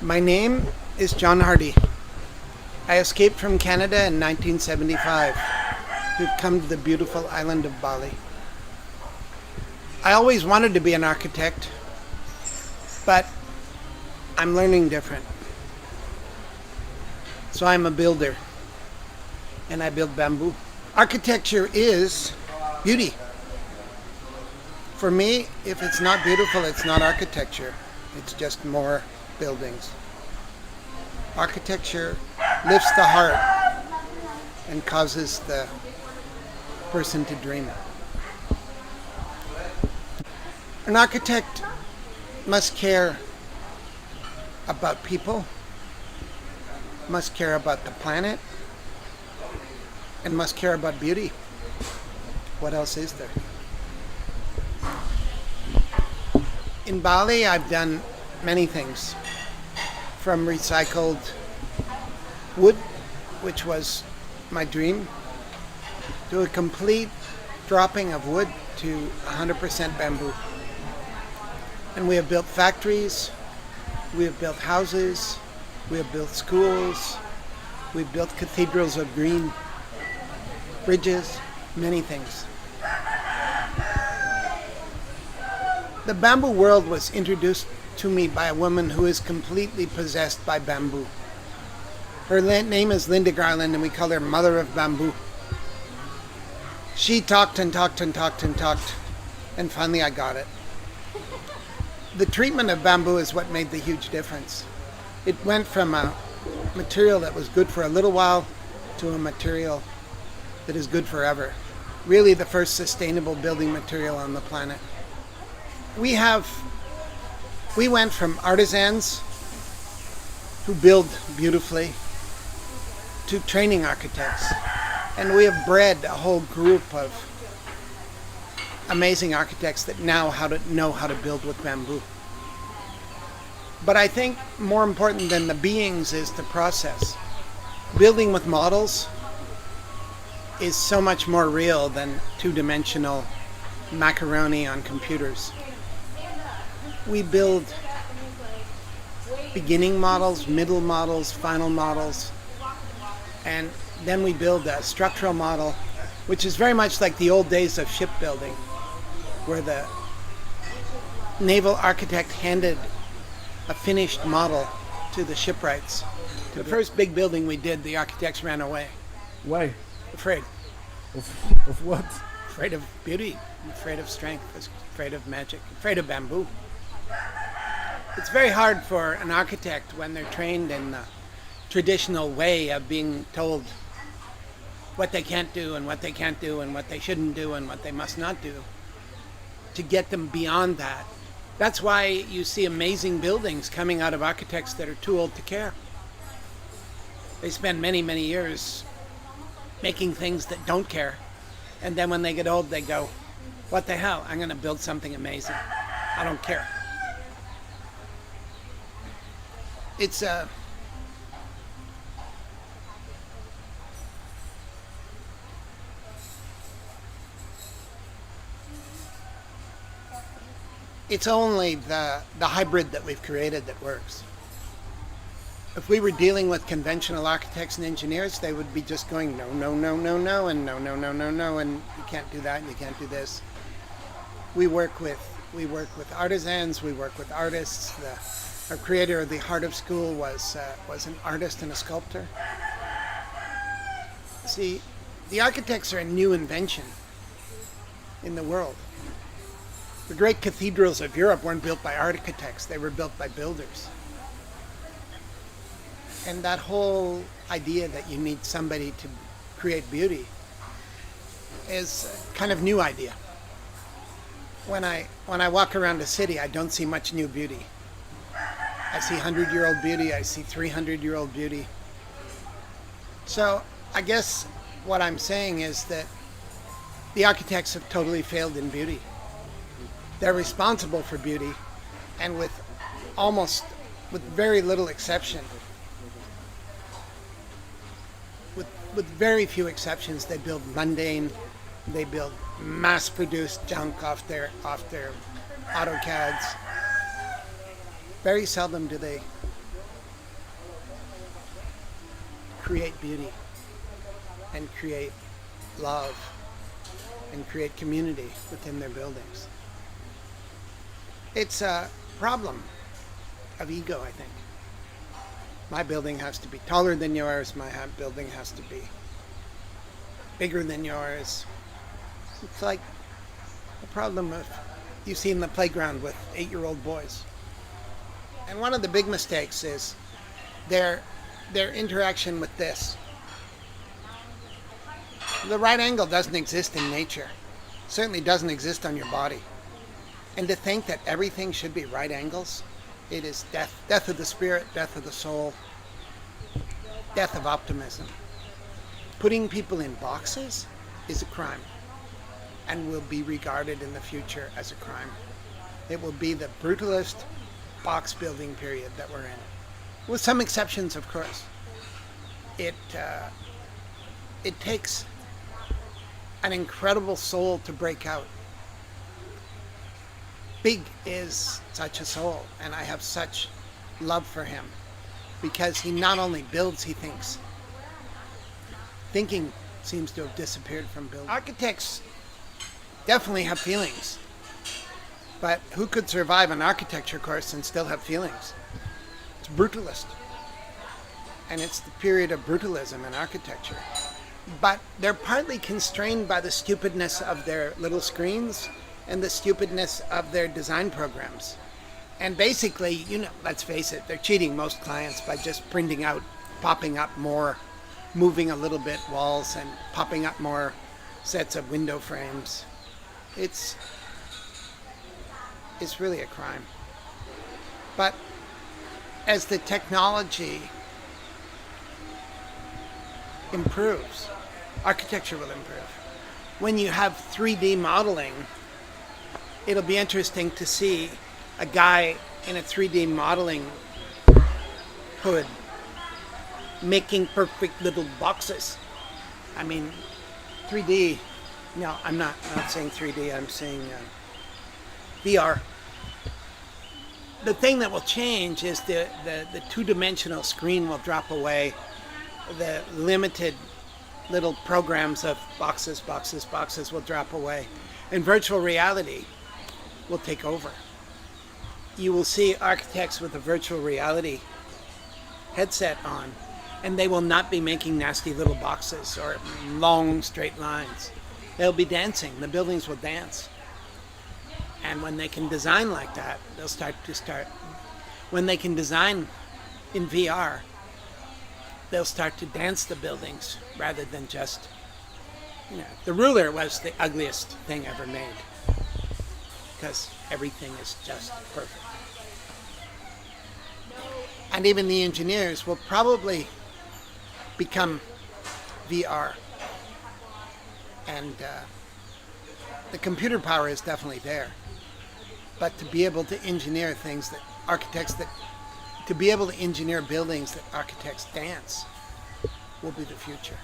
My name is John Hardy. I escaped from Canada in 1975 to come to the beautiful island of Bali. I always wanted to be an architect, but I'm learning different. So I'm a builder, and I build bamboo. Architecture is beauty. For me, if it's not beautiful, it's not architecture. It's just more buildings. Architecture lifts the heart and causes the person to dream. An architect must care about people, must care about the planet, and must care about beauty. What else is there? In Bali, I've done many things. From recycled wood, which was my dream, to a complete dropping of wood to 100% bamboo. And we have built factories, we have built houses, we have built schools, we've built cathedrals of green, bridges, many things. The bamboo world was introduced to me by a woman who is completely possessed by bamboo. Her name is Linda Garland, and we call her Mother of Bamboo. She talked and talked and talked and talked, and finally I got it. The treatment of bamboo is what made the huge difference. It went from a material that was good for a little while to a material that is good forever. Really the first sustainable building material on the planet. We went from artisans who build beautifully to training architects. And we have bred a whole group of amazing architects that now know how to build with bamboo. But I think more important than the beings is the process. Building with models is so much more real than two-dimensional macaroni on computers. We build beginning models, middle models, final models, and then we build a structural model, which is very much like the old days of shipbuilding, where the naval architect handed a finished model to the shipwrights. The first big building we did, the architects ran away. Why? Afraid. Of what? Afraid of beauty, afraid of strength, afraid of magic, afraid of bamboo. It's very hard for an architect when they're trained in the traditional way of being told what they can't do and what they can't do and what they shouldn't do and what they must not do, to get them beyond that. That's why you see amazing buildings coming out of architects that are too old to care. They spend many, many years making things that don't care. And then when they get old, they go, what the hell? I'm going to build something amazing. I don't care. It's only the hybrid that we've created that works. If we were dealing with conventional architects and engineers, they would be just going no, no, no, no, no, and no, no, no, no, no, and you can't do that and you can't do this. We work with artisans, we work with artists. Our creator of the Heart of School was an artist and a sculptor. See, the architects are a new invention in the world. The great cathedrals of Europe weren't built by architects, they were built by builders. And that whole idea that you need somebody to create beauty is a kind of new idea. When I walk around a city, I don't see much new beauty. I see 100-year-old beauty, I see 300-year-old beauty. So I guess what I'm saying is that the architects have totally failed in beauty. They're responsible for beauty, and with very little exception, with very few exceptions, they build mundane, they build mass-produced junk off their AutoCADs. Very seldom do they create beauty and create love and create community within their buildings. It's a problem of ego, I think. My building has to be taller than yours. My building has to be bigger than yours. It's like the problem of you see in the playground with 8-year-old boys. And one of the big mistakes is their interaction with this. The right angle doesn't exist in nature. It certainly doesn't exist on your body. And to think that everything should be right angles, it is death of the spirit, death of the soul, death of optimism. Putting people in boxes is a crime and will be regarded in the future as a crime. It will be the brutalist box building period that we're in. With some exceptions, of course. It takes an incredible soul to break out. Big is such a soul, and I have such love for him because he not only builds, he thinks. Thinking seems to have disappeared from building. Architects definitely have feelings, but who could survive an architecture course and still have feelings? It's brutalist, and it's the period of brutalism in architecture. But they're partly constrained by the stupidness of their little screens and the stupidness of their design programs. And basically, let's face it, they're cheating most clients by just printing out, popping up more, moving a little bit walls and popping up more sets of window frames. It's really a crime. But as the technology improves, architecture will improve. When you have 3D modeling, it'll be interesting to see a guy in a 3D modeling hood making perfect little boxes. I mean, 3D, no, I'm not saying 3D, I'm saying VR. The thing that will change is the two-dimensional screen will drop away. The limited little programs of boxes will drop away. And virtual reality will take over. You will see architects with a virtual reality headset on, and they will not be making nasty little boxes or long straight lines. They'll be dancing. The buildings will dance. And when they can design like that, when they can design in VR, they'll start to dance the buildings rather than just, the ruler was the ugliest thing ever made because everything is just perfect. And even the engineers will probably become VR. And the computer power is definitely there. But to be able to engineer to be able to engineer buildings that architects dance will be the future.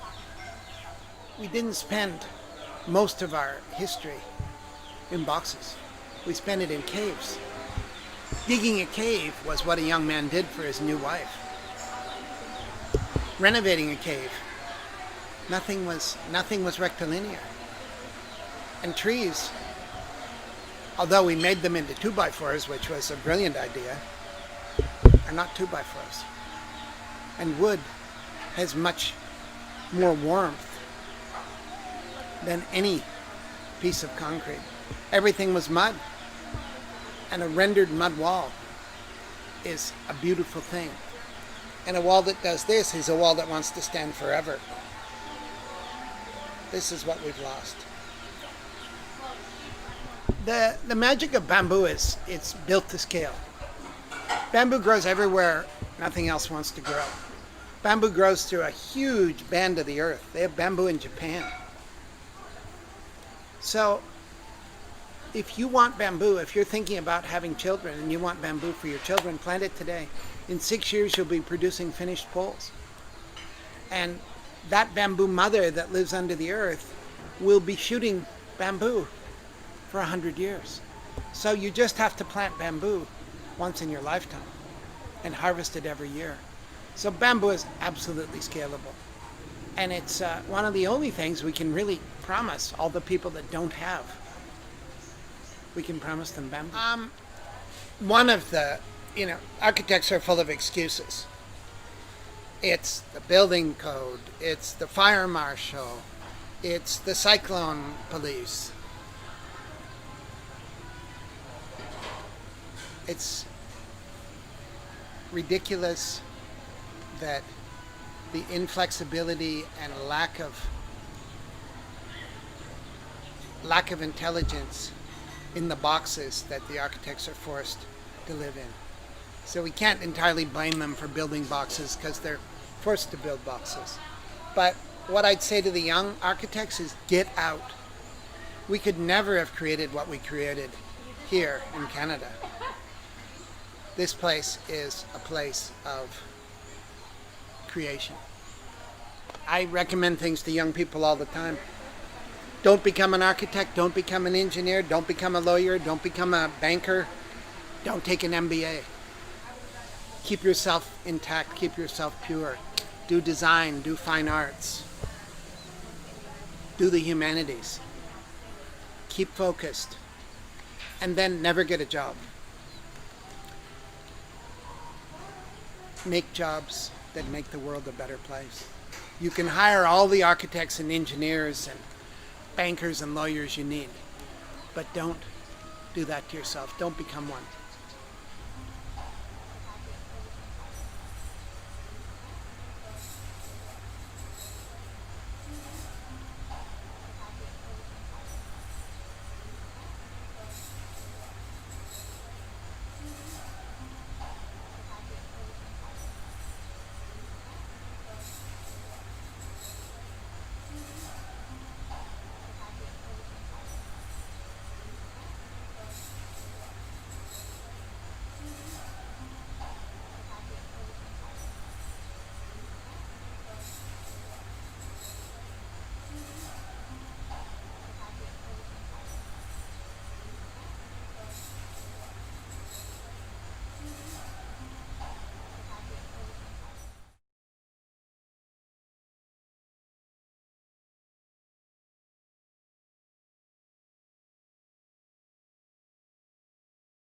We didn't spend most of our history in boxes. We spent it in caves. Digging a cave was what a young man did for his new wife. Renovating a cave, nothing was rectilinear. And trees, although we made them into 2x4s, which was a brilliant idea, are not 2x4s. And wood has much more warmth than any piece of concrete. Everything was mud. And a rendered mud wall is a beautiful thing. And a wall that does this is a wall that wants to stand forever. This is what we've lost. The magic of bamboo is it's built to scale. Bamboo grows everywhere nothing else wants to grow. Bamboo grows through a huge band of the earth. They have bamboo in Japan. So if you want bamboo, if you're thinking about having children and you want bamboo for your children, plant it today. In 6 years, you'll be producing finished poles. And that bamboo mother that lives under the earth will be shooting bamboo for 100 years. So you just have to plant bamboo once in your lifetime and harvest it every year. So bamboo is absolutely scalable. And it's one of the only things we can really promise all the people that don't have. We can promise them bamboo. One of the, architects are full of excuses. It's the building code, it's the fire marshal, it's the cyclone police. It's ridiculous that the inflexibility and lack of intelligence in the boxes that the architects are forced to live in. So we can't entirely blame them for building boxes because they're forced to build boxes. But what I'd say to the young architects is get out. We could never have created what we created here in Canada. This place is a place of creation. I recommend things to young people all the time. Don't become an architect, don't become an engineer, don't become a lawyer, don't become a banker, don't take an MBA. Keep yourself intact, keep yourself pure. Do design, do fine arts, do the humanities. Keep focused, and then never get a job. Make jobs that make the world a better place. You can hire all the architects and engineers and bankers and lawyers you need, but don't do that to yourself. Don't become one.